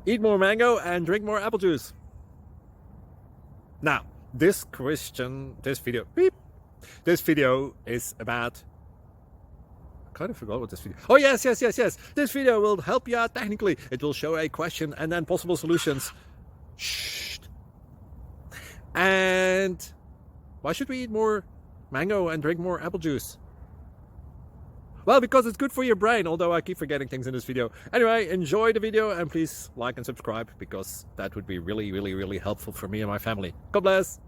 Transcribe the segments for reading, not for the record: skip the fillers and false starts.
Eat more mango and drink more apple juice. Now, this video is about, I kind of forgot what this video. Oh, yes. This video will help you out technically. It will show a question and then possible solutions. Shh. And why should we eat more mango and drink more apple juice? Well, because it's good for your brain, although I keep forgetting things in this video. Anyway, enjoy the video and please like and subscribe, because that would be really helpful for me and my family. God bless!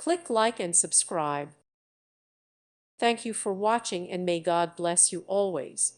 Click like and subscribe. Thank you for watching, and may God bless you always.